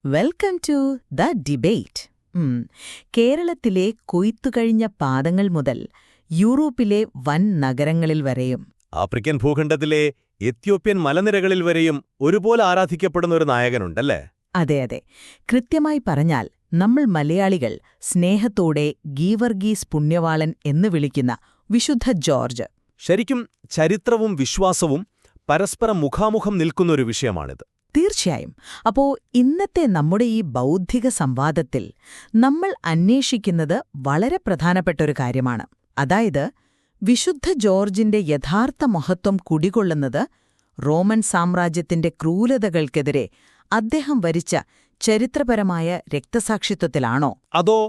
Welcome to the debate. കേരളത്തിലെ കൊയ്ത്തുകഴിഞ്ഞ പാദങ്ങൾ മുതൽ യൂറോപ്പിലെ വൻ നഗരങ്ങളിൽ വരെയും ആഫ്രിക്കൻ ഭൂഖണ്ഡത്തിലെ എത്യോപ്യൻ മലനിരകളിൽ വരെയും ഒരുപോലെ ആരാധിക്കപ്പെടുന്ന ഒരു നായകനുണ്ടല്ലേ? അതെ, കൃത്യമായി പറഞ്ഞാൽ നമ്മൾ മലയാളികൾ സ്നേഹത്തോടെ ഗീവർഗീസ് പുണ്യവാളൻ എന്ന് വിളിക്കുന്ന വിശുദ്ധ ജോർജ്. ശരിക്കും ചരിത്രവും വിശ്വാസവും പരസ്പരം മുഖാമുഖം നിൽക്കുന്നൊരു വിഷയമാണിത്. തീർച്ചയായും. അപ്പോ ഇന്നത്തെ നമ്മുടെ ഈ ബൗദ്ധിക സംവാദത്തിൽ നമ്മൾ അന്വേഷിക്കുന്നത് വളരെ പ്രധാനപ്പെട്ട ഒരു കാര്യമാണ്. അതായത്, വിശുദ്ധ ജോർജിന്റെ യഥാർത്ഥ മഹത്വം കുടികൊള്ളുന്നത് റോമൻ സാമ്രാജ്യത്തിന്റെ ക്രൂരതകൾക്കെതിരെ അദ്ദേഹം വരിച്ച ചരിത്രപരമായ രക്തസാക്ഷിത്വത്തിലാണോ, അതോ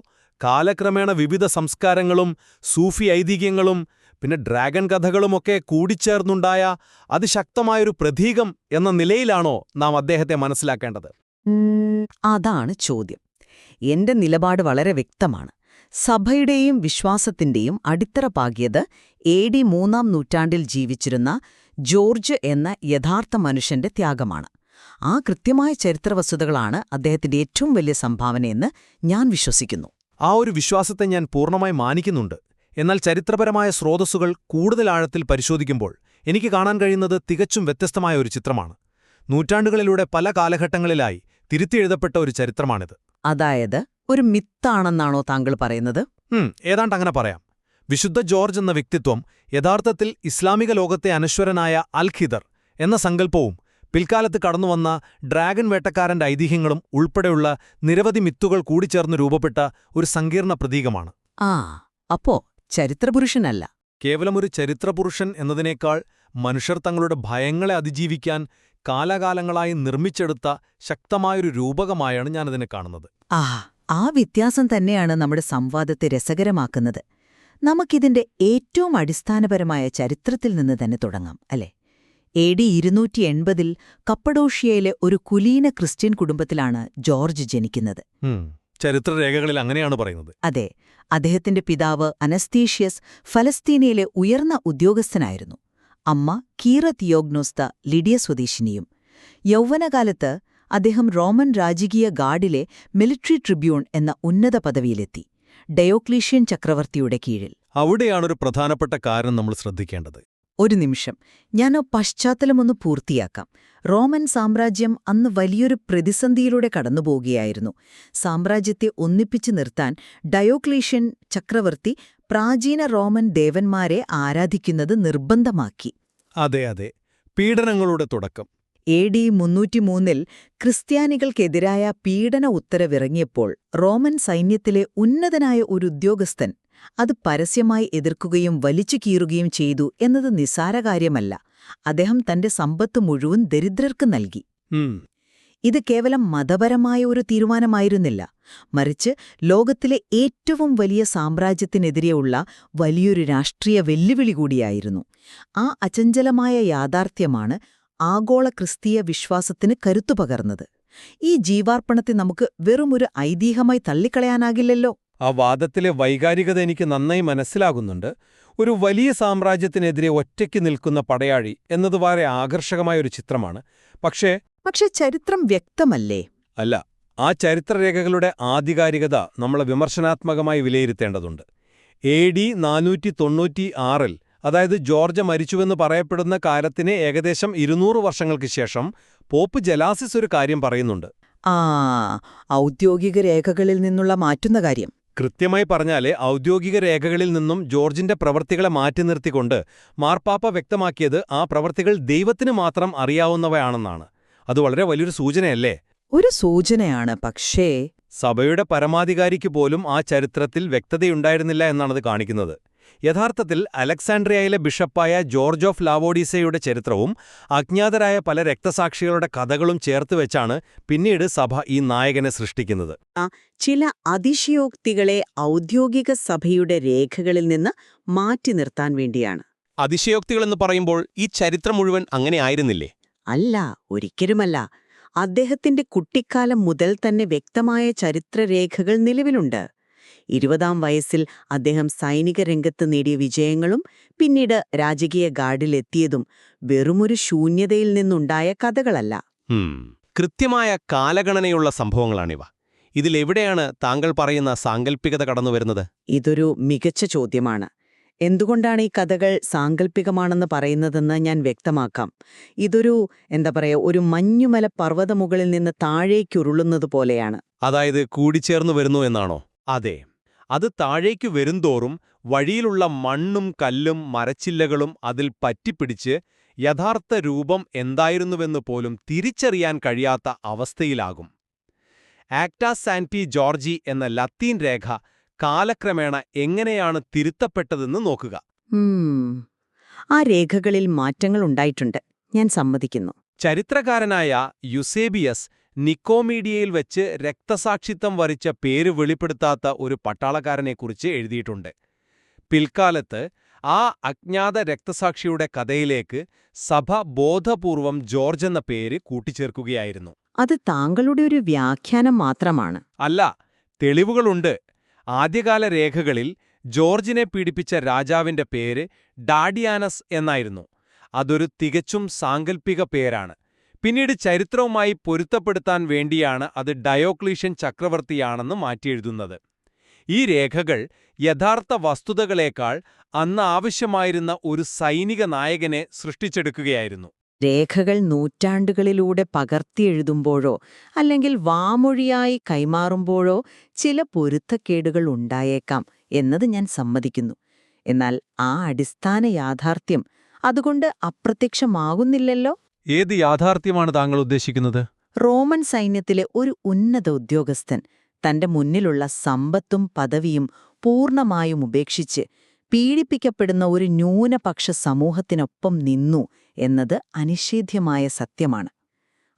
കാലക്രമേണ വിവിധ സംസ്കാരങ്ങളും സൂഫി ഐതിഹ്യങ്ങളും പിന്നെ ഡ്രാഗൺ കഥകളുമൊക്കെ കൂടിച്ചേർന്നുണ്ടായ അതിശക്തമായൊരു പ്രതീകം എന്ന നിലയിലാണോ നാം അദ്ദേഹത്തെ മനസ്സിലാക്കേണ്ടത്? അതാണ് ചോദ്യം. എന്റെ നിലപാട് വളരെ വ്യക്തമാണ്. സഭയുടെയും വിശ്വാസത്തിന്റെയും അടിത്തറ പാകിയത് AD 3-ാം നൂറ്റാണ്ടിൽ ജീവിച്ചിരുന്ന ജോർജ് എന്ന യഥാർത്ഥ മനുഷ്യന്റെ ത്യാഗമാണ്. ആ കൃത്യമായ ചരിത്രവസ്തുതകളാണ് അദ്ദേഹത്തിന്റെ ഏറ്റവും വലിയ സംഭാവനയെന്ന് ഞാൻ വിശ്വസിക്കുന്നു. ആ ഒരു വിശ്വാസത്തെ ഞാൻ പൂർണ്ണമായി മാനിക്കുന്നുണ്ട്. എന്നാൽ ചരിത്രപരമായ സ്രോതസ്സുകൾ കൂടുതൽ ആഴത്തിൽ പരിശോധിക്കുമ്പോൾ എനിക്ക് കാണാൻ കഴിയുന്നത് തികച്ചും വ്യത്യസ്തമായ ഒരു ചിത്രമാണ്. നൂറ്റാണ്ടുകളിലൂടെ പല കാലഘട്ടങ്ങളിലായി തിരുത്തിയെഴുതപ്പെട്ട ഒരു ചരിത്രമാണിത്. അതായത് ഒരു മിത്താണെന്നാണോ താങ്കൾ പറയുന്നത്? ഏതാണ്ട് അങ്ങനെ പറയാം. വിശുദ്ധ ജോർജ് എന്ന വ്യക്തിത്വം യഥാർത്ഥത്തിൽ ഇസ്ലാമിക ലോകത്തെ അനശ്വരനായ അൽ-ഖിദർ എന്ന സങ്കല്പവും പിൽക്കാലത്ത് കടന്നുവന്ന ഡ്രാഗൺ വേട്ടക്കാരന്റെ ഐതിഹ്യങ്ങളും ഉൾപ്പെടെയുള്ള നിരവധി മിത്തുകൾ കൂടിച്ചേർന്ന് രൂപപ്പെട്ട ഒരു സങ്കീർണ പ്രതീകമാണ്. അപ്പോ ചരിത്രപുരുഷനല്ല, കേവലം ഒരു ചരിത്രപുരുഷൻ എന്നതിനേക്കാൾ മനുഷ്യർ തങ്ങളുടെ ഭയങ്ങളെ അതിജീവിക്കാൻ കാലാകാലങ്ങളായി നിർമ്മിച്ചെടുത്ത ശക്തമായൊരു രൂപകമായാണ് ഞാനതിനെ കാണുന്നത്. ആ വ്യത്യാസം തന്നെയാണ് നമ്മുടെ സംവാദത്തെ രസകരമാക്കുന്നത്. നമുക്കിതിന്റെ ഏറ്റവും അടിസ്ഥാനപരമായ ചരിത്രത്തിൽ നിന്ന് തന്നെ തുടങ്ങാം, അല്ലേ? AD 280-ൽ കപ്പഡോഷ്യയിലെ ഒരു കുലീന ക്രിസ്ത്യൻ കുടുംബത്തിലാണ് ജോർജ് ജനിക്കുന്നത്. ചരിത്രരേഖകളിൽ അങ്ങനെയാണ് പറയുന്നത്. അതെ. അദ്ദേഹത്തിന്റെ പിതാവ് അനസ്തീഷ്യസ് ഫലസ്തീനയിലെ ഉയർന്ന ഉദ്യോഗസ്ഥനായിരുന്നു. അമ്മ കീറ തിയോഗ്നോസ്ത ലിഡിയ സ്വദേശിനിയും. യൗവനകാലത്ത് അദ്ദേഹം റോമൻ രാജകീയ ഗാർഡിലെ മിലിറ്ററി ട്രിബ്യൂൺ എന്ന ഉന്നത പദവിയിലെത്തി, ഡയോക്ലീഷ്യൻ ചക്രവർത്തിയുടെ കീഴിൽ. അവിടെയാണൊരു പ്രധാനപ്പെട്ട കാര്യം നമ്മൾ ശ്രദ്ധിക്കേണ്ടത്. ഒരു നിമിഷം, ഞാൻ പശ്ചാത്തലമൊന്ന് പൂർത്തിയാക്കാം. റോമൻ സാമ്രാജ്യം അന്ന് വലിയൊരു പ്രതിസന്ധിയിലൂടെ കടന്നുപോകുകയായിരുന്നു. സാമ്രാജ്യത്തെ ഒന്നിപ്പിച്ചു നിർത്താൻ ഡയോക്ലീഷ്യൻ ചക്രവർത്തി പ്രാചീന റോമൻ ദേവന്മാരെ ആരാധിക്കുന്നത് നിർബന്ധമാക്കി. അതെ, പീഡനങ്ങളുടെ തുടക്കം. AD 303-ൽ ക്രിസ്ത്യാനികൾക്കെതിരായ പീഡന ഉത്തരവിറങ്ങിയപ്പോൾ റോമൻ സൈന്യത്തിലെ ഉന്നതനായ ഒരു ഉദ്യോഗസ്ഥൻ അത് പരസ്യമായി എതിർക്കുകയും വലിച്ചു കീറുകയും ചെയ്തു എന്നത് നിസ്സാരകാര്യമല്ല. അദ്ദേഹം തന്റെ സമ്പത്ത് മുഴുവൻ ദരിദ്രർക്ക് നൽകി. ഇത് കേവലം മതപരമായ ഒരു തീരുമാനമായിരുന്നില്ല, മറിച്ച് ലോകത്തിലെ ഏറ്റവും വലിയ സാമ്രാജ്യത്തിനെതിരെയുള്ള വലിയൊരു രാഷ്ട്രീയ വെല്ലുവിളി കൂടിയായിരുന്നു. ആ അചഞ്ചലമായ യാഥാർത്ഥ്യമാണ് ആഗോള ക്രിസ്തീയ വിശ്വാസത്തിന് കരുത്തു പകർന്നത്. ഈ ജീവാർപ്പണത്തെ നമുക്ക് വെറുമൊരു ഐതിഹ്യമായി തള്ളിക്കളയാനാകില്ലല്ലോ. ആ വാദത്തിലെ വൈകാരികത എനിക്ക് നന്നായി മനസ്സിലാകുന്നുണ്ട്. ഒരു വലിയ സാമ്രാജ്യത്തിനെതിരെ ഒറ്റയ്ക്ക് നിൽക്കുന്ന പടയാളി എന്നത് വളരെ ആകർഷകമായൊരു ചിത്രമാണ്. പക്ഷേ ചരിത്രം വ്യക്തമല്ലേ? അല്ല. ആ ചരിത്രരേഖകളുടെ ആധികാരികത നമ്മൾ വിമർശനാത്മകമായി വിലയിരുത്തേണ്ടതുണ്ട്. AD 496-ൽ, അതായത് ജോർജ് മരിച്ചുവെന്ന് പറയപ്പെടുന്ന കാലത്തിന് ഏകദേശം 200 വർഷങ്ങൾക്ക് ശേഷം പോപ്പ് ജലാസിസ് ഒരു കാര്യം പറയുന്നുണ്ട്. ഔദ്യോഗിക രേഖകളിൽ നിന്നുള്ള മാറ്റുന്ന കാര്യം. കൃത്യമായി പറഞ്ഞാലേ ഔദ്യോഗിക രേഖകളിൽ നിന്നും ജോർജിന്റെ പ്രവൃത്തികളെ മാറ്റി നിർത്തിക്കൊണ്ട് മാർപ്പാപ്പ വ്യക്തമാക്കിയത് ആ പ്രവൃത്തികൾ ദൈവത്തിന് മാത്രം അറിയാവുന്നവയാണെന്നാണ്. അത് വളരെ വലിയൊരു സൂചനയല്ലേ? ഒരു സൂചനയാണ്, പക്ഷേ സഭയുടെ പരമാധികാരിക്ക് പോലും ആ ചരിത്രത്തിൽ വ്യക്തതയുണ്ടായിരുന്നില്ല എന്നാണത് കാണിക്കുന്നത്. യഥാർത്ഥത്തിൽ അലക്സാൻഡ്രിയയിലെ ബിഷപ്പായ ജോർജ് ഓഫ് ലാവോഡീസയുടെ ചരിത്രവും അജ്ഞാതരായ പല രക്തസാക്ഷികളുടെ കഥകളും ചേർത്തുവെച്ചാണ് പിന്നീട് സഭ ഈ നായകനെ സൃഷ്ടിക്കുന്നത്. ചില അതിശയോക്തികളെ ഔദ്യോഗിക സഭയുടെ രേഖകളിൽ നിന്ന് മാറ്റി നിർത്താൻ വേണ്ടിയാണ്. അതിശയോക്തികളെന്ന് പറയുമ്പോൾ ഈ ചരിത്രം മുഴുവൻ അങ്ങനെ ആയിരുന്നില്ലേ? അല്ല, ഒരിക്കലുമല്ല. അദ്ദേഹത്തിന്റെ കുട്ടിക്കാലം മുതൽ തന്നെ വ്യക്തമായ ചരിത്രരേഖകൾ നിലവിലുണ്ട്. 20-ാം വയസ്സിൽ അദ്ദേഹം സൈനിക രംഗത്ത് നേടിയ വിജയങ്ങളും പിന്നീട് രാജകീയ ഗാർഡിലെത്തിയതും വെറുമൊരു ശൂന്യതയിൽ നിന്നുണ്ടായ കഥകളല്ല. കൃത്യമായ കാലഗണനയുള്ള സംഭവങ്ങളാണിവ. ഇതിലെവിടെയാണ് താങ്കൾ പറയുന്ന സാങ്കല്പികത കടന്നുവരുന്നത്? ഇതൊരു മികച്ച ചോദ്യമാണ്. എന്തുകൊണ്ടാണ് ഈ കഥകൾ സാങ്കല്പികമാണെന്ന് പറയുന്നതെന്ന് ഞാൻ വ്യക്തമാക്കാം. ഇതൊരു ഒരു മഞ്ഞുമല പർവ്വതമുകളിൽ നിന്ന് താഴേക്കുരുളുന്നത് പോലെയാണ്. അതായത് കൂടിച്ചേർന്നു വരുന്നു എന്നാണോ? അതെ. അത് താഴേക്കു വരുംതോറും വഴിയിലുള്ള മണ്ണും കല്ലും മരച്ചില്ലകളും അതിൽ പറ്റിപ്പിടിച്ച് യഥാർത്ഥ രൂപം എന്തായിരുന്നുവെന്ന് പോലും തിരിച്ചറിയാൻ കഴിയാത്ത അവസ്ഥയിലാകും. ആക്ടാ സാന്റി ജോർജി എന്ന ലത്തീൻ രേഖ കാലക്രമേണ എങ്ങനെയാണ് തിരുത്തപ്പെട്ടതെന്ന് നോക്കുക. ആ രേഖകളിൽ മാറ്റങ്ങൾ ഉണ്ടായിട്ടുണ്ട്, ഞാൻ സമ്മതിക്കുന്നു. ചരിത്രകാരനായ യുസേബിയസ് നിക്കോമീഡിയയിൽ വെച്ച് രക്തസാക്ഷിത്വം വരിച്ച പേര് വെളിപ്പെടുത്താത്ത ഒരു പട്ടാളക്കാരനെക്കുറിച്ച് എഴുതിയിട്ടുണ്ട്. പിൽക്കാലത്ത് ആ അജ്ഞാത രക്തസാക്ഷിയുടെ കഥയിലേക്ക് സഭ ബോധപൂർവം ജോർജ് എന്ന പേര് കൂട്ടിച്ചേർക്കുകയായിരുന്നു. അത് താങ്കളുടെ ഒരു വ്യാഖ്യാനം മാത്രമാണ്. അല്ല, തെളിവുകളുണ്ട്. ആദ്യകാല രേഖകളിൽ ജോർജിനെ പീഡിപ്പിച്ച രാജാവിന്റെ പേര് ഡാഡിയാനസ് എന്നായിരുന്നു. അതൊരു തികച്ചും സാങ്കല്പിക പേരാണ്. പിന്നീട് ചരിത്രവുമായി പൊരുത്തപ്പെടുത്താൻ വേണ്ടിയാണ് അത് ഡയോക്ലീഷ്യൻ ചക്രവർത്തിയാണെന്ന് മാറ്റിയെഴുതുന്നത്. ഈ രേഖകൾ യഥാർത്ഥ വസ്തുതകളേക്കാൾ അന്ന് ആവശ്യമായിരുന്ന ഒരു സൈനിക നായകനെ സൃഷ്ടിച്ചെടുക്കുകയായിരുന്നു. രേഖകൾ നൂറ്റാണ്ടുകളിലൂടെ പകർത്തിയെഴുതുമ്പോഴോ അല്ലെങ്കിൽ വാമൊഴിയായി കൈമാറുമ്പോഴോ ചില പൊരുത്തക്കേടുകൾ ഉണ്ടായേക്കാം എന്നത് ഞാൻ സമ്മതിക്കുന്നു. എന്നാൽ ആ അടിസ്ഥാന യാഥാർത്ഥ്യം അതുകൊണ്ട് അപ്രത്യക്ഷമാകുന്നില്ലല്ലോ. ഏത് യാഥാർത്ഥ്യമാണ് താങ്കൾ ഉദ്ദേശിക്കുന്നത്? റോമൻ സൈന്യത്തിലെ ഒരു ഉന്നത ഉദ്യോഗസ്ഥൻ തന്റെ മുന്നിലുള്ള സമ്പത്തും പദവിയും പൂർണ്ണമായും ഉപേക്ഷിച്ച് പീഡിപ്പിക്കപ്പെടുന്ന ഒരു ന്യൂനപക്ഷ സമൂഹത്തിനൊപ്പം നിന്നു എന്നത് അനിഷേധ്യമായ സത്യമാണ്.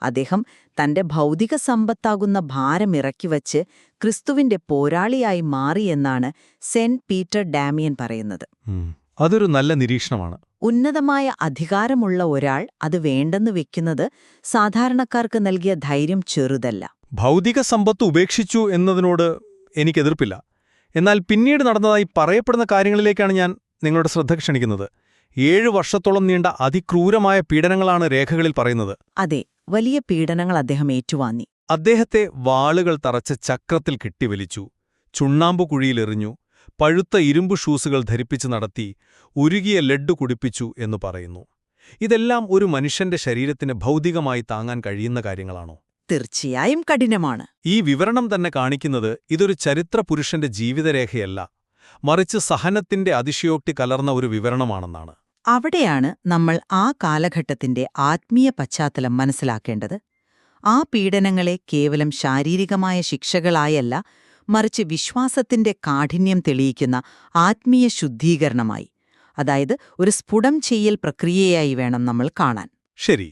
അദ്ദേഹം തന്റെ ഭൗതിക സമ്പത്താകുന്ന ഭാരമിറക്കിവച്ച് ക്രിസ്തുവിന്റെ പോരാളിയായി മാറിയെന്നാണ് സെന്റ് പീറ്റർ ഡാമിയൻ പറയുന്നത്. അതൊരു നല്ല നിരീക്ഷണമാണ്. ഉന്നതമായ അധികാരമുള്ള ഒരാൾ അത് വേണ്ടെന്ന് വെക്കുന്നത് സാധാരണക്കാർക്ക് നൽകിയ ധൈര്യം ചെറുതല്ല. ഭൗതിക സമ്പത്ത് ഉപേക്ഷിച്ചു എന്നതിനോട് എനിക്കെതിർപ്പില്ല. എന്നാൽ പിന്നീട് നടന്നതായി പറയപ്പെടുന്ന കാര്യങ്ങളിലേക്കാണ് ഞാൻ നിങ്ങളുടെ ശ്രദ്ധ ക്ഷണിക്കുന്നത്. 7 വർഷത്തോളം നീണ്ട അതിക്രൂരമായ പീഡനങ്ങളാണ് രേഖകളിൽ പറയുന്നത്. അതെ, വലിയ പീഡനങ്ങൾ അദ്ദേഹം ഏറ്റുവാങ്ങി. അദ്ദേഹത്തെ വാളുകൾ തറച്ച ചക്രത്തിൽ കെട്ടിവലിച്ചു, ചുണ്ണാമ്പുകുഴിയിലെറിഞ്ഞു, പഴുത്ത ഇരുമ്പു ഷൂസുകൾ ധരിപ്പിച്ച് നടത്തി, ഉരുകിയ ലഡ്ഡു കുടിപ്പിച്ചു എന്നു പറയുന്നു. ഇതെല്ലാം ഒരു മനുഷ്യന്റെ ശരീരത്തിന് ഭൗതികമായി താങ്ങാൻ കഴിയുന്ന കാര്യങ്ങളാണോ? തീർച്ചയായും കഠിനമാണ്. ഈ വിവരണം തന്നെ കാണിക്കുന്നത് ഇതൊരു ചരിത്രപുരുഷന്റെ ജീവിതരേഖയല്ല, മറിച്ച് സഹനത്തിന്റെ അതിശയോക്തി കലർന്ന ഒരു വിവരണമാണെന്നാണ്. അവിടെയാണ് നമ്മൾ ആ കാലഘട്ടത്തിന്റെ ആത്മീയ പശ്ചാത്തലം മനസ്സിലാക്കേണ്ടത്. ആ പീഡനങ്ങളെ കേവലം ശാരീരികമായ ശിക്ഷകളായല്ല, മറിച്ച് വിശ്വാസത്തിന്റെ കാഠിന്യം തെളിയിക്കുന്ന ആത്മീയ ശുദ്ധീകരണമായി, അതായത് ഒരു സ്ഫുടം ചെയ്യൽ പ്രക്രിയയായി വേണം നമ്മൾ കാണാൻ. ശരി,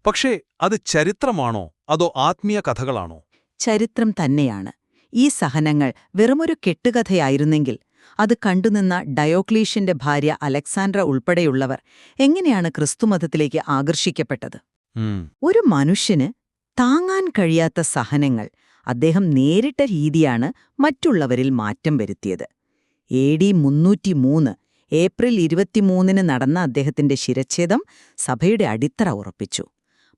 പക്ഷേ അത് ചരിത്രമാണോ അതോ ആത്മീയ കഥകളാണോ? ചരിത്രം തന്നെയാണ്. ഈ സഹനങ്ങൾ വെറുമൊരു കെട്ടുകഥയായിരുന്നെങ്കിൽ അത് കണ്ടുനിന്ന ഡയോക്ലീഷ്യന്റെ ഭാര്യ അലക്സാൻഡ്ര ഉൾപ്പെടെയുള്ളവർ എങ്ങനെയാണ് ക്രിസ്തുമതത്തിലേക്ക് ആകർഷിക്കപ്പെട്ടത്? ഒരു മനുഷ്യന് താങ്ങാൻ കഴിയാത്ത സഹനങ്ങൾ അദ്ദേഹം നേരിട്ട രീതിയാണ് മറ്റുള്ളവരിൽ മാറ്റം വരുത്തിയത്. AD 303 ഏപ്രിൽ 23 നടന്ന അദ്ദേഹത്തിന്റെ ശിരച്ഛേദം സഭയുടെ അടിത്തറ ഉറപ്പിച്ചു.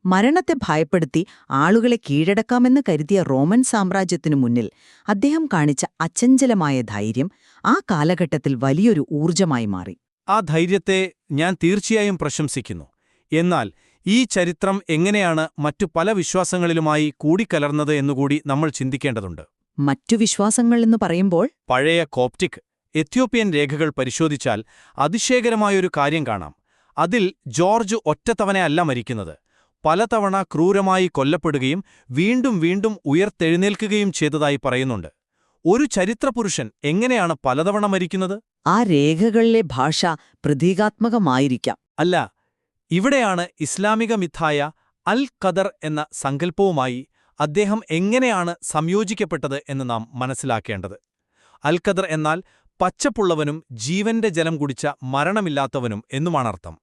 മരണത്തെ ഭയപ്പെടുത്തി ആളുകളെ കീഴടക്കാമെന്ന് കരുതിയ റോമൻ സാമ്രാജ്യത്തിനു മുന്നിൽ അദ്ദേഹം കാണിച്ച അചഞ്ചലമായ ധൈര്യം ആ കാലഘട്ടത്തിൽ വലിയൊരു ഊർജമായി മാറി. ആ ധൈര്യത്തെ ഞാൻ തീർച്ചയായും പ്രശംസിക്കുന്നു. എന്നാൽ ഈ ചരിത്രം എങ്ങനെയാണ് മറ്റു പല വിശ്വാസങ്ങളിലുമായി കൂടിക്കലർന്നത് എന്നുകൂടി നമ്മൾ ചിന്തിക്കേണ്ടതുണ്ട്. മറ്റു വിശ്വാസങ്ങളെന്ന് പറയുമ്പോൾ പഴയ കോപ്റ്റിക്, എത്യോപ്യൻ രേഖകൾ പരിശോധിച്ചാൽ അതിശയകരമായൊരു കാര്യം കാണാം. അതിൽ ജോർജ് ഒറ്റത്തവണയല്ല മരിക്കുന്നത്, പലതവണ ക്രൂരമായി കൊല്ലപ്പെടുകയും വീണ്ടും വീണ്ടും ഉയർത്തെഴുന്നേൽക്കുകയും ചെയ്തതായി പറയുന്നുണ്ട്. ഒരു ചരിത്രപുരുഷൻ എങ്ങനെയാണ് പലതവണ മരിക്കുന്നത്? ആ രേഖകളിലെ ഭാഷ പ്രതീകാത്മകമായിരിക്കാം. അല്ല, ഇവിടെയാണ് ഇസ്ലാമിക മിഥായ അൽ ഖദർ എന്ന സങ്കല്പവുമായി അദ്ദേഹം എങ്ങനെയാണ് സംയോജിക്കപ്പെട്ടത് എന്ന് നാം മനസ്സിലാക്കേണ്ടത്. അൽ ഖദർ എന്നാൽ പച്ചപ്പുള്ളവനും ജീവന്റെ ജലം കുടിച്ച മരണമില്ലാത്തവനും എന്നുമാണർത്ഥം.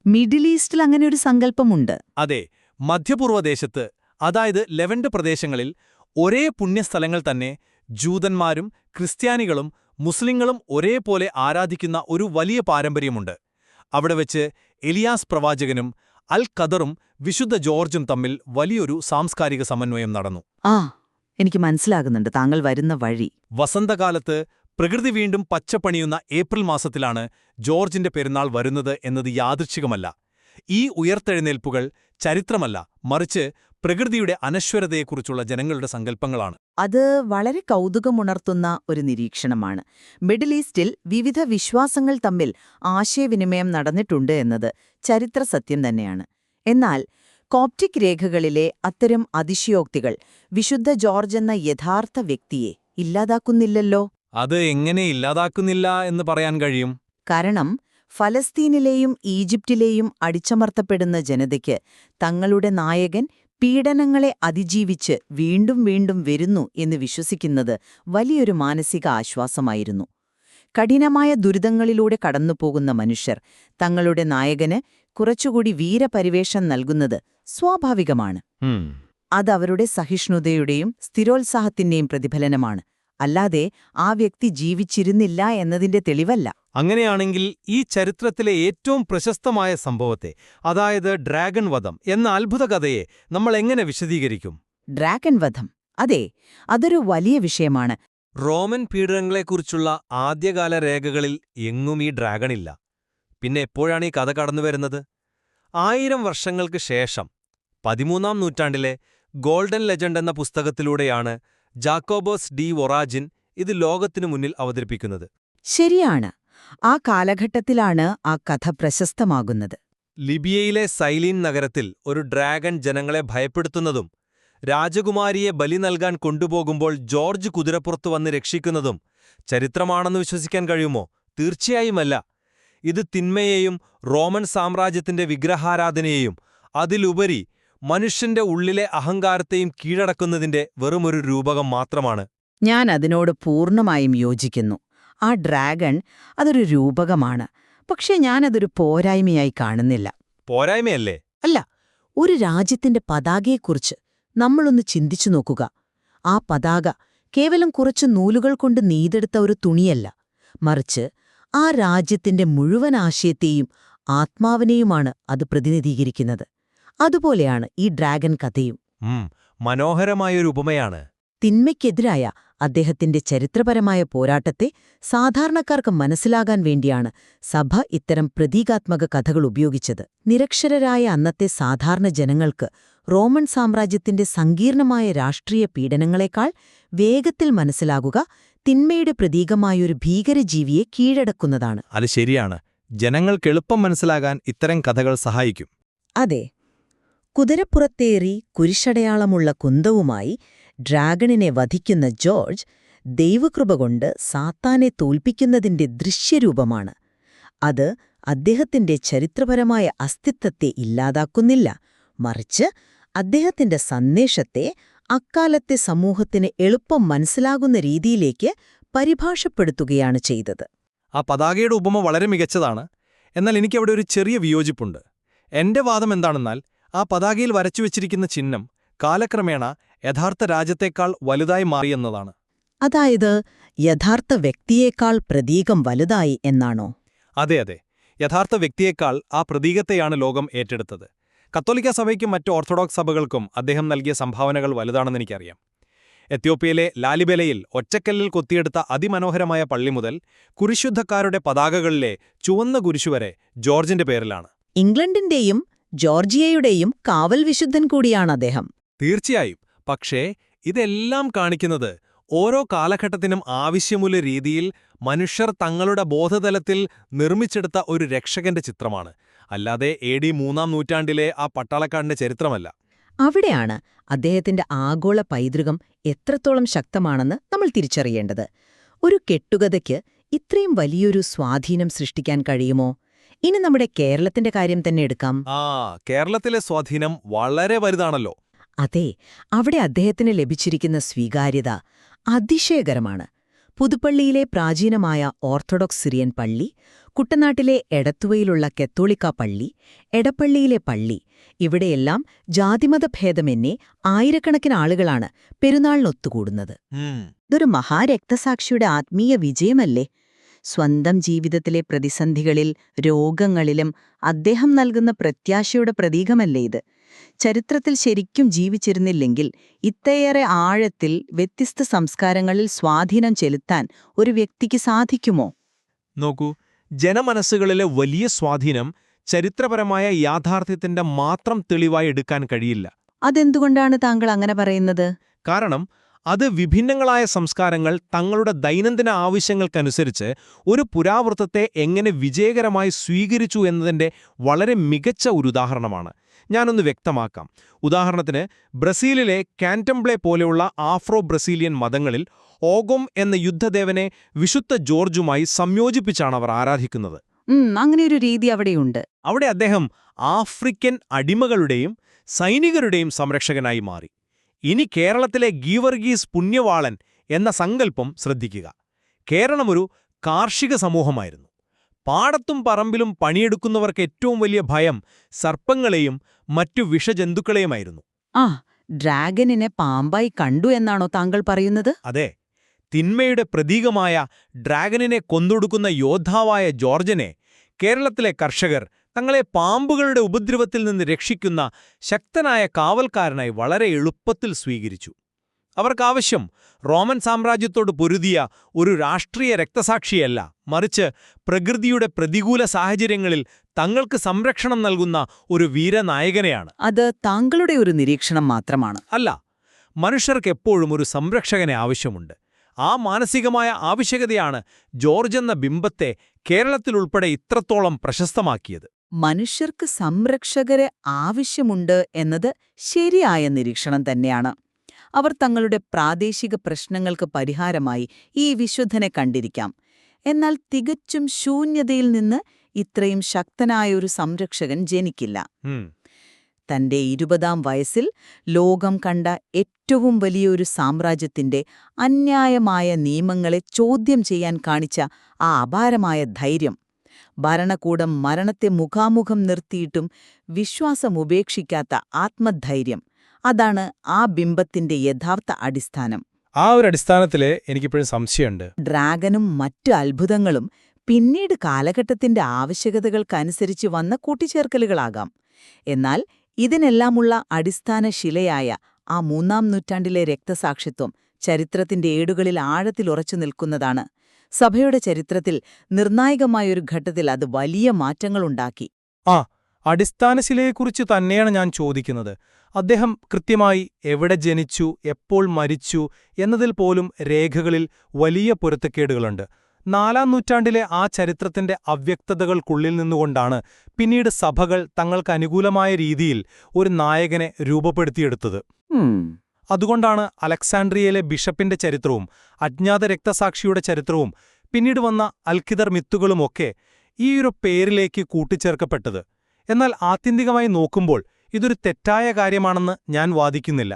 മിഡിൽ ഈസ്റ്റിൽ അങ്ങനെ ഒരു സങ്കല്പമുണ്ട്. അതെ, മധ്യപൂർവ്വദേശത്ത്, അതായത് ലെവന്റ് പ്രദേശങ്ങളിൽ ഒരേ പുണ്യസ്ഥലങ്ങൾ തന്നെ ജൂതന്മാരും ക്രിസ്ത്യാനികളും മുസ്ലിങ്ങളും ഒരേപോലെ ആരാധിക്കുന്ന ഒരു വലിയ പാരമ്പര്യമുണ്ട്. അവിടെ വെച്ച് എലിയാസ് പ്രവാചകനും അൽ ഖദറും വിശുദ്ധ ജോർജും തമ്മിൽ വലിയൊരു സാംസ്കാരിക സമന്വയം നടന്നു. ആ, എനിക്ക് മനസ്സിലാകുന്നുണ്ട് താങ്കൾ വരുന്ന വഴി. വസന്തകാലത്ത് പ്രകൃതി വീണ്ടും പച്ചപ്പണിയുന്ന ഏപ്രിൽ മാസത്തിലാണ് ജോർജിന്റെ പെരുന്നാൾ വരുന്നത് എന്നത് യാദൃച്ഛികമല്ല. ഈ ഉയർത്തെഴുന്നേൽപ്പുകൾ ചരിത്രമല്ല, മറിച്ച് പ്രകൃതിയുടെ അനശ്വരതയെക്കുറിച്ചുള്ള ജനങ്ങളുടെ സങ്കല്പങ്ങളാണ്. അത് വളരെ കൗതുകമുണർത്തുന്ന ഒരു നിരീക്ഷണമാണ്. മിഡിൽ ഈസ്റ്റിൽ വിവിധ വിശ്വാസങ്ങൾ തമ്മിൽ ആശയവിനിമയം നടന്നിട്ടുണ്ട് എന്നത് ചരിത്ര സത്യം തന്നെയാണ്. എന്നാൽ കോപ്റ്റിക് രേഖകളിലെ അത്തരം അതിശയോക്തികൾ വിശുദ്ധ ജോർജ് എന്ന യഥാർത്ഥ വ്യക്തിയെ ഇല്ലാതാക്കുന്നില്ലല്ലോ. അത് എങ്ങനെ ഇല്ലാതാക്കുന്നില്ല എന്ന് പറയാൻ കഴിയും? കാരണം ഫലസ്തീനിലെയും ഈജിപ്തിലെയും അടിച്ചമർത്തപ്പെടുന്ന ജനതയ്ക്ക് തങ്ങളുടെ നായകൻ പീഡനങ്ങളെ അതിജീവിച്ച് വീണ്ടും വീണ്ടും വരുന്നു എന്ന് വിശ്വസിക്കുന്നത് വലിയൊരു മാനസിക ആശ്വാസമായിരുന്നു. കഠിനമായ ദുരിതങ്ങളിലൂടെ കടന്നുപോകുന്ന മനുഷ്യർ തങ്ങളുടെ നായകന് കുറച്ചുകൂടി വീരപരിവേഷം നൽകുന്നത് സ്വാഭാവികമാണ്. അതവരുടെ സഹിഷ്ണുതയുടെയും സ്ഥിരോത്സാഹത്തിന്റെയും പ്രതിഫലനമാണ്, അല്ലാതെ ആ വ്യക്തി ജീവിച്ചിരുന്നില്ല എന്നതിന്റെ തെളിവല്ല. അങ്ങനെയാണെങ്കിൽ ഈ ചരിത്രത്തിലെ ഏറ്റവും പ്രശസ്തമായ സംഭവത്തെ, അതായത് ഡ്രാഗൺ വധം എന്ന അത്ഭുത കഥയെ നമ്മൾ എങ്ങനെ വിശദീകരിക്കും? ഡ്രാഗൺ വധം, അതെ, അതൊരു വലിയ വിഷയമാണ്. റോമൻ പീഡനങ്ങളെക്കുറിച്ചുള്ള ആദ്യകാല രേഖകളിൽ എങ്ങും ഈ ഡ്രാഗണില്ല. പിന്നെ എപ്പോഴാണ് ഈ കഥ കടന്നുവരുന്നത്? 1000 വർഷങ്ങൾക്ക് ശേഷം 13ാം നൂറ്റാണ്ടിലെ ഗോൾഡൻ ലെജൻഡ് എന്ന പുസ്തകത്തിലൂടെയാണ് ജാക്കോബോസ് ഡി വൊറാജിൻ ഇത് ലോകത്തിനു മുന്നിൽ അവതരിപ്പിക്കുന്നത്. ശരിയാണ്, ആ കാലഘട്ടത്തിലാണ് ആ കഥ പ്രശസ്തമാകുന്നത്. ലിബിയയിലെ സൈലീൻ നഗരത്തിൽ ഒരു ഡ്രാഗൺ ജനങ്ങളെ ഭയപ്പെടുത്തുന്നതും രാജകുമാരിയെ ബലി നൽകാൻ കൊണ്ടുപോകുമ്പോൾ ജോർജ് കുതിരപ്പുറത്തു വന്ന് രക്ഷിക്കുന്നതും ചരിത്രമാണെന്ന് വിശ്വസിക്കാൻ കഴിയുമോ? തീർച്ചയായുമല്ല. ഇത് തിന്മയെയും റോമൻ സാമ്രാജ്യത്തിന്റെ വിഗ്രഹാരാധനയെയും അതിലുപരി മനുഷ്യന്റെ ഉള്ളിലെ അഹങ്കാരത്തെയും കീഴടക്കുന്നതിന്റെ വെറുമൊരു രൂപകം മാത്രമാണ്. ഞാൻ അതിനോട് പൂർണ്ണമായും യോജിക്കുന്നു. ആ ഡ്രാഗൺ അതൊരു രൂപകമാണ്, പക്ഷെ ഞാനതൊരു പോരായ്മയായി കാണുന്നില്ല. പോരായ്മയല്ലേ? അല്ല, ഒരു രാജ്യത്തിന്റെ പതാകയെക്കുറിച്ച് നമ്മളൊന്ന് ചിന്തിച്ചു നോക്കുക. ആ പതാക കേവലം കുറച്ച് നൂലുകൾ കൊണ്ട് നെയ്തെടുത്ത ഒരു തുണിയല്ല, മറിച്ച് ആ രാജ്യത്തിന്റെ മുഴുവൻ ആശയത്തെയും ആത്മാവിനെയുമാണ് അത് പ്രതിനിധീകരിക്കുന്നത്. അതുപോലെയാണ് ഈ ഡ്രാഗൺ കഥയും. മനോഹരമായൊരു ഉപമയാണ്. തിന്മയ്ക്കെതിരായ അദ്ദേഹത്തിന്റെ ചരിത്രപരമായ പോരാട്ടത്തെ സാധാരണക്കാർക്ക് മനസ്സിലാകാൻ വേണ്ടിയാണ് സഭ ഇത്തരം പ്രതീകാത്മക കഥകൾ ഉപയോഗിച്ചത്. നിരക്ഷരരായ അന്നത്തെ സാധാരണ ജനങ്ങൾക്ക് റോമൻ സാമ്രാജ്യത്തിന്റെ സങ്കീർണമായ രാഷ്ട്രീയ പീഡനങ്ങളെക്കാൾ വേഗത്തിൽ മനസ്സിലാകുക തിന്മയുടെ പ്രതീകമായൊരു ഭീകരജീവിയെ കീഴടക്കുന്നതാണ്. അത് ശരിയാണ്. ജനങ്ങൾക്ക് എളുപ്പം മനസ്സിലാകാൻ ഇത്തരം കഥകൾ സഹായിക്കും. അതെ, കുതിരപ്പുറത്തേറി കുരിശടയാളമുള്ള കുന്തവുമായി ഡ്രാഗണിനെ വധിക്കുന്ന ജോർജ് ദൈവകൃപ കൊണ്ട് സാത്താനെ തോൽപ്പിക്കുന്നതിന്റെ ദൃശ്യരൂപമാണ്. അത് അദ്ദേഹത്തിന്റെ ചരിത്രപരമായ അസ്തിത്വത്തെ ഇല്ലാതാക്കുന്നില്ല, മറിച്ച് അദ്ദേഹത്തിന്റെ സന്ദേശത്തെ അക്കാലത്തെ സമൂഹത്തിന് എളുപ്പം മനസ്സിലാകുന്ന രീതിയിലേക്ക് പരിഭാഷപ്പെടുത്തുകയാണ് ചെയ്തത്. ആ പതാകയുടെ ഉപമ വളരെ മികച്ചതാണ്. എന്നാൽ എനിക്കവിടെ ഒരു ചെറിയ വിയോജിപ്പുണ്ട്. എന്റെ വാദം എന്താണെന്നാൽ, ആ പതാകയിൽ വരച്ചുവെച്ചിരിക്കുന്ന ചിഹ്നം കാലക്രമേണ യഥാർത്ഥ രാജ്യത്തേക്കാൾ വലുതായി മാറിയെന്നതാണ്. അതായത് യഥാർത്ഥ വ്യക്തിയേക്കാൾ പ്രതീകം വലുതായി എന്നാണോ? അതെ അതെ, യഥാർത്ഥ വ്യക്തിയേക്കാൾ ആ പ്രതീകത്തെയാണ് ലോകം ഏറ്റെടുത്തത്. കത്തോലിക്ക സഭയ്ക്കും മറ്റ് ഓർത്തഡോക്സ് സഭകൾക്കും അദ്ദേഹം നൽകിയ സംഭാവനകൾ വലുതാണെന്നെനിക്കറിയാം. എത്യോപ്യയിലെ ലാലിബലയിൽ ഒറ്റക്കല്ലിൽ കൊത്തിയെടുത്ത അതിമനോഹരമായ പള്ളി മുതൽ കുരിശുദ്ധക്കാരുടെ പതാകകളിലെ ചുവന്ന കുരിശുവരെ ജോർജിന്റെ പേരിലാണ്. ഇംഗ്ലണ്ടിന്റെയും ജോർജിയയുടെയും കാവൽ വിശുദ്ധൻ കൂടിയാണ് അദ്ദേഹം. തീർച്ചയായും. പക്ഷേ ഇതെല്ലാം കാണിക്കുന്നത് ഓരോ കാലഘട്ടത്തിനും ആവശ്യമുള്ള രീതിയിൽ മനുഷ്യർ തങ്ങളുടെ ബോധതലത്തിൽ നിർമ്മിച്ചെടുത്ത ഒരു രക്ഷകന്റെ ചിത്രമാണ്, അല്ലാതെ AD 3-ാം നൂറ്റാണ്ടിലെ ആ പട്ടാളക്കാരന്റെ ചരിത്രമല്ല. അവിടെയാണ് അദ്ദേഹത്തിന്റെ ആഗോള പൈതൃകം എത്രത്തോളം ശക്തമാണെന്ന് നമ്മൾ തിരിച്ചറിയേണ്ടത്. ഒരു കെട്ടുകഥയ്ക്ക് ഇത്രയും വലിയൊരു സ്വാധീനം സൃഷ്ടിക്കാൻ കഴിയുമോ? ഇനി നമ്മുടെ കേരളത്തിന്റെ കാര്യം തന്നെ എടുക്കാം. കേരളത്തിലെ സ്വാധീനം വളരെ വലുതാണല്ലോ. അതെ, അവിടെ അദ്ദേഹത്തിന് ലഭിച്ചിരിക്കുന്ന സ്വീകാര്യത അതിശയകരമാണ്. പുതുപ്പള്ളിയിലെ പ്രാചീനമായ ഓർത്തഡോക്സ് സിറിയൻ പള്ളി, കുട്ടനാട്ടിലെ എടത്തുവയിലുള്ള കത്തോലിക്ക പള്ളി, എടപ്പള്ളിയിലെ പള്ളി, ഇവിടെയെല്ലാം ജാതിമതഭേദമെന്നേ ആയിരക്കണക്കിന് ആളുകളാണ് പെരുന്നാളിനൊത്തുകൂടുന്നത്. ഇതൊരു മഹാരക്തസാക്ഷിയുടെ ആത്മീയ വിജയമല്ലേ? സ്വന്തം ജീവിതത്തിലെ പ്രതിസന്ധികളിൽ, രോഗങ്ങളിലും അദ്ദേഹം നൽകുന്ന പ്രത്യാശയുടെ പ്രതീകമല്ലേ ഇത്? ചരിത്രത്തിൽ ശരിക്കും ജീവിച്ചിരുന്നില്ലെങ്കിൽ ഇത്രയേറെ ആഴത്തിൽ വ്യത്യസ്ത സംസ്കാരങ്ങളിൽ സ്വാധീനം ചെലുത്താൻ ഒരു വ്യക്തിക്ക് സാധിക്കുമോ? നോക്കൂ, ജനമനസ്സുകളിലെ വലിയ സ്വാധീനം ചരിത്രപരമായ യാഥാർത്ഥ്യത്തിന്റെ മാത്രം തെളിവായി എടുക്കാൻ കഴിയില്ല. അതെന്തുകൊണ്ടാണ് താങ്കൾ അങ്ങനെ പറയുന്നത്? കാരണം അത് വിഭിന്നങ്ങളായ സംസ്കാരങ്ങൾ തങ്ങളുടെ ദൈനംദിന ആവശ്യങ്ങൾക്കനുസരിച്ച് ഒരു പുരാവൃത്തത്തെ എങ്ങനെ വിജയകരമായി സ്വീകരിച്ചു എന്നതിൻ്റെ വളരെ മികച്ച ഒരു ഉദാഹരണമാണ്. ഞാനൊന്ന് വ്യക്തമാക്കാം. ഉദാഹരണത്തിന്, ബ്രസീലിലെ കാന്റംബ്ലെ പോലെയുള്ള ആഫ്രോ ബ്രസീലിയൻ മതങ്ങളിൽ ഓഗോം എന്ന യുദ്ധദേവനെ വിശുദ്ധ ജോർജുമായി സംയോജിപ്പിച്ചാണ് അവർ ആരാധിക്കുന്നത്. അങ്ങനെയൊരു രീതി അവിടെയുണ്ട്. അവിടെ അദ്ദേഹം ആഫ്രിക്കൻ അടിമകളുടെയും സൈനികരുടെയും സംരക്ഷകനായി മാറി. ഇനി കേരളത്തിലെ ഗീവർഗീസ് പുണ്യവാളൻ എന്ന സങ്കല്പം ശ്രദ്ധിക്കുക. കേരളമൊരു കാർഷിക സമൂഹമായിരുന്നു. പാടത്തും പറമ്പിലും പണിയെടുക്കുന്നവർക്ക് ഏറ്റവും വലിയ ഭയം സർപ്പങ്ങളെയും മറ്റു വിഷജന്തുക്കളെയുമായിരുന്നു. ഡ്രാഗനിനെ പാമ്പായി കണ്ടു എന്നാണോ താങ്കൾ പറയുന്നത്? അതെ. തിന്മയുടെ പ്രതീകമായ ഡ്രാഗനിനെ കൊന്നൊടുക്കുന്ന യോദ്ധാവായ ജോർജനെ കേരളത്തിലെ കർഷകർ തങ്ങളെ പാമ്പുകളുടെ ഉപദ്രവത്തിൽ നിന്ന് രക്ഷിക്കുന്ന ശക്തനായ കാവൽക്കാരനായി വളരെ എളുപ്പത്തിൽ സ്വീകരിച്ചു. അവർക്കാവശ്യം റോമൻ സാമ്രാജ്യത്തോട് പൊരുതിയ ഒരു രാഷ്ട്രീയ രക്തസാക്ഷിയല്ല, മറിച്ച് പ്രകൃതിയുടെ പ്രതികൂല സാഹചര്യങ്ങളിൽ തങ്ങൾക്ക് സംരക്ഷണം നൽകുന്ന ഒരു വീരനായകനെയാണ്. അത് താങ്കളുടെ ഒരു നിരീക്ഷണം മാത്രമാണ്. അല്ല, മനുഷ്യർക്കെപ്പോഴും ഒരു സംരക്ഷകനെ ആവശ്യമുണ്ട്. ആ മാനസികമായ ആവശ്യകതയാണ് ജോർജ് എന്ന ബിംബത്തെ കേരളത്തിലുൾപ്പെടെ ഇത്രത്തോളം പ്രശസ്തമാക്കിയത്. മനുഷ്യർക്ക് സംരക്ഷകരെ ആവശ്യമുണ്ട് എന്നത് ശരിയായ നിരീക്ഷണം തന്നെയാണ്. അവർ തങ്ങളുടെ പ്രാദേശിക പ്രശ്നങ്ങൾക്ക് പരിഹാരമായി ഈ വിശുദ്ധനെ കണ്ടിരിക്കാം. എന്നാൽ തികച്ചും ശൂന്യതയിൽ നിന്ന് ഇത്രയും ശക്തനായ ഒരു സംരക്ഷകൻ ജനിക്കില്ല. തന്റെ 20-ാം വയസ്സിൽ ലോകം കണ്ട ഏറ്റവും വലിയൊരു സാമ്രാജ്യത്തിന്റെ അന്യായമായ നിയമങ്ങളെ ചോദ്യം ചെയ്യാൻ കാണിച്ച ആ അപാരമായ ധൈര്യം, ഭരണകൂടം മരണത്തെ മുഖാമുഖം നിർത്തിയിട്ടും വിശ്വാസമുപേക്ഷിക്കാത്ത ആത്മധൈര്യം, അതാണ് ആ ബിംബത്തിന്റെ യഥാർത്ഥ അടിസ്ഥാനം. ആ ഒരു അടിസ്ഥാനത്തില് എനിക്കിപ്പോഴും സംശയമുണ്ട്. ഡ്രാഗനും മറ്റു അത്ഭുതങ്ങളും പിന്നീട് കാലഘട്ടത്തിന്റെ ആവശ്യകതകൾക്കനുസരിച്ച് വന്ന കൂട്ടിച്ചേർക്കലുകളാകാം. എന്നാൽ ഇതിനെല്ലാമുള്ള അടിസ്ഥാന ശിലയായ ആ 3-ാം നൂറ്റാണ്ടിലെ രക്തസാക്ഷിത്വം ചരിത്രത്തിന്റെ ഏടുകളിൽ ആഴത്തിലുറച്ചു നിൽക്കുന്നതാണ്. സഭയുടെ ചരിത്രത്തിൽ നിർണായകമായൊരു ഘട്ടത്തിൽ അത് വലിയ മാറ്റങ്ങളുണ്ടാക്കി. അടിസ്ഥാനശിലയെക്കുറിച്ച് തന്നെയാണ് ഞാൻ ചോദിക്കുന്നത്. അദ്ദേഹം കൃത്യമായി എവിടെ ജനിച്ചു, എപ്പോൾ മരിച്ചു എന്നതിൽ പോലും രേഖകളിൽ വലിയ പൊരുത്തക്കേടുകളുണ്ട്. 4-ാം നൂറ്റാണ്ടിലെ ആ ചരിത്രത്തിന്റെ അവ്യക്തതകൾക്കുള്ളിൽ നിന്നുകൊണ്ടാണ് പിന്നീട് സഭകൾ തങ്ങൾക്ക് അനുകൂലമായ രീതിയിൽ ഒരു നായകനെ രൂപപ്പെടുത്തിയെടുത്തത്. അതുകൊണ്ടാണ് അലക്സാൻഡ്രിയയിലെ ബിഷപ്പിന്റെ ചരിത്രവും അജ്ഞാത രക്തസാക്ഷിയുടെ ചരിത്രവും പിന്നീട് വന്ന അൽഖിദർ മിത്തുകളുമൊക്കെ ഈയൊരു പേരിലേക്ക് കൂട്ടിച്ചേർക്കപ്പെട്ടത്. എന്നാൽ ആത്യന്തികമായി നോക്കുമ്പോൾ ഇതൊരു തെറ്റായ കാര്യമാണെന്ന് ഞാൻ വാദിക്കുന്നില്ല.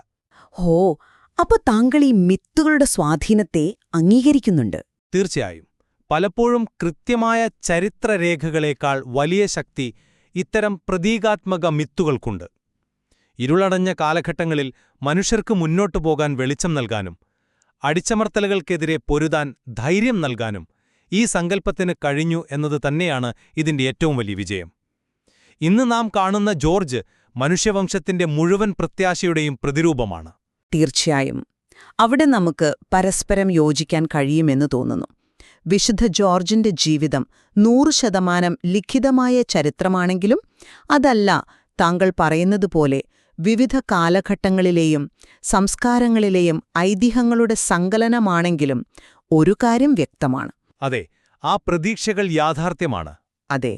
അപ്പൊ താങ്കൾ ഈ മിത്തുകളുടെ സ്വാധീനത്തെ അംഗീകരിക്കുന്നുണ്ട്? തീർച്ചയായും. പലപ്പോഴും കൃത്യമായ ചരിത്രരേഖകളേക്കാൾ വലിയ ശക്തി ഇത്തരം പ്രതീകാത്മക മിത്തുകൾക്കുണ്ട്. ഇരുളടഞ്ഞ കാലഘട്ടങ്ങളിൽ മനുഷ്യർക്ക് മുന്നോട്ടു പോകാൻ വെളിച്ചം നൽകാനും അടിച്ചമർത്തലുകൾക്കെതിരെ പൊരുതാൻ ധൈര്യം നൽകാനും ഈ സങ്കല്പത്തിന് കഴിഞ്ഞു എന്നത് തന്നെയാണ് ഇതിന്റെ ഏറ്റവും വലിയ വിജയം. ഇന്ന് നാം കാണുന്ന ജോർജ് മനുഷ്യവംശത്തിന്റെ മുഴുവൻ പ്രത്യാശയുടെയും പ്രതിരൂപമാണ്. തീർച്ചയായും. അവിടെ നമുക്ക് പരസ്പരം യോജിക്കാൻ കഴിയുമെന്ന് തോന്നുന്നു. വിശുദ്ധ ജോർജിന്റെ ജീവിതം 100% ലിഖിതമായ ചരിത്രമാണെങ്കിലും അതല്ല താങ്കൾ പറയുന്നതുപോലെ വിവിധ കാലഘട്ടങ്ങളിലെയും സംസ്കാരങ്ങളിലെയും ഐതിഹ്യങ്ങളുടെ സങ്കലനമാണെങ്കിലും ഒരു കാര്യം വ്യക്തമാണ്. അതെ, ആ പ്രതീക്ഷകൾ യാഥാർത്ഥ്യമാണ്. അതെ,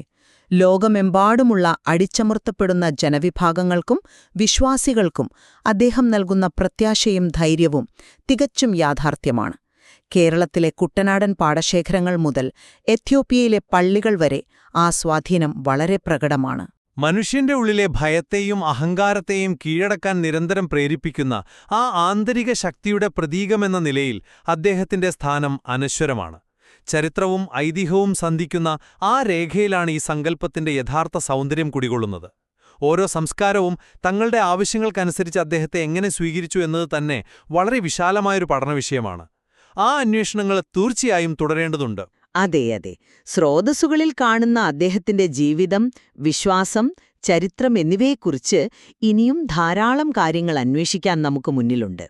ലോകമെമ്പാടുമുള്ള അടിച്ചമർത്തപ്പെടുന്ന ജനവിഭാഗങ്ങൾക്കും വിശ്വാസികൾക്കും അദ്ദേഹം നൽകുന്ന പ്രത്യാശയും ധൈര്യവും തികച്ചും യാഥാർത്ഥ്യമാണ്. കേരളത്തിലെ കുട്ടനാടൻ പാടശേഖരങ്ങൾ മുതൽ എത്യോപ്യയിലെ പള്ളികൾ വരെ ആ സ്വാധീനം വളരെ പ്രകടമാണ്. മനുഷ്യന്റെ ഉള്ളിലെ ഭയത്തെയും അഹങ്കാരത്തെയും കീഴടക്കാൻ നിരന്തരം പ്രേരിപ്പിക്കുന്ന ആ ആന്തരിക ശക്തിയുടെ പ്രതീകമെന്ന നിലയിൽ അദ്ദേഹത്തിന്റെ സ്ഥാനം അനശ്വരമാണ്. ചരിത്രവും ഐതിഹ്യവും സന്ധിക്കുന്ന ആ രേഖയിലാണ് ഈ സങ്കല്പത്തിന്റെ യഥാർത്ഥ സൗന്ദര്യം കുടികൊള്ളുന്നത്. ഓരോ സംസ്കാരവും തങ്ങളുടെ ആവശ്യങ്ങൾക്കനുസരിച്ച് അദ്ദേഹത്തെ എങ്ങനെ സ്വീകരിച്ചു എന്നത് തന്നെ വളരെ വിശാലമായൊരു പഠനവിഷയമാണ്. ആ അന്വേഷണങ്ങൾ തീർച്ചയായും തുടരേണ്ടതുണ്ട്. അതെ അതെ, സ്രോതസ്സുകളിൽ കാണുന്ന അദ്ദേഹത്തിന്റെ ജീവിതം, വിശ്വാസം, ചരിത്രം എന്നിവയെക്കുറിച്ച് ഇനിയും ധാരാളം കാര്യങ്ങൾ അന്വേഷിക്കാൻ നമുക്ക് മുന്നിലുണ്ട്.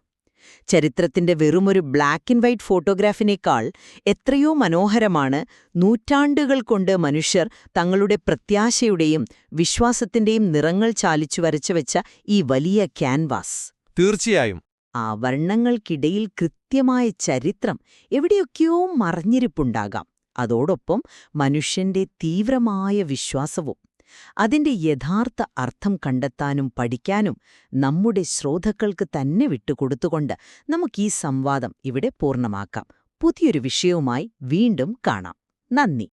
ചരിത്രത്തിന്റെ വെറുമൊരു ബ്ലാക്ക് ആൻഡ് വൈറ്റ് ഫോട്ടോഗ്രാഫിനേക്കാൾ എത്രയോ മനോഹരമാണ് നൂറ്റാണ്ടുകൾ കൊണ്ട് മനുഷ്യർ തങ്ങളുടെ പ്രത്യാശയുടെയും വിശ്വാസത്തിന്റെയും നിറങ്ങൾ ചാലിച്ചു വരച്ചുവെച്ച ഈ വലിയ ക്യാൻവാസ്. തീർച്ചയായും. ആ വർണ്ണങ്ങൾക്കിടയിൽ കൃത്യമായ ചരിത്രം എവിടെയൊക്കെയോ മറഞ്ഞിരിപ്പുണ്ടാകാം. അതോടൊപ്പം മനുഷ്യന്റെ തീവ്രമായ വിശ്വാസവും. അതിന്റെ യഥാർത്ഥ അർത്ഥം കണ്ടെത്താനും പഠിക്കാനും നമ്മുടെ ശ്രോതാക്കൾക്ക് തന്നെ വിട്ടുകൊടുത്തുകൊണ്ട് നമുക്കീ സംവാദം ഇവിടെ പൂർണ്ണമാക്കാം. പുതിയൊരു വിഷയവുമായി വീണ്ടും കാണാം. നന്ദി.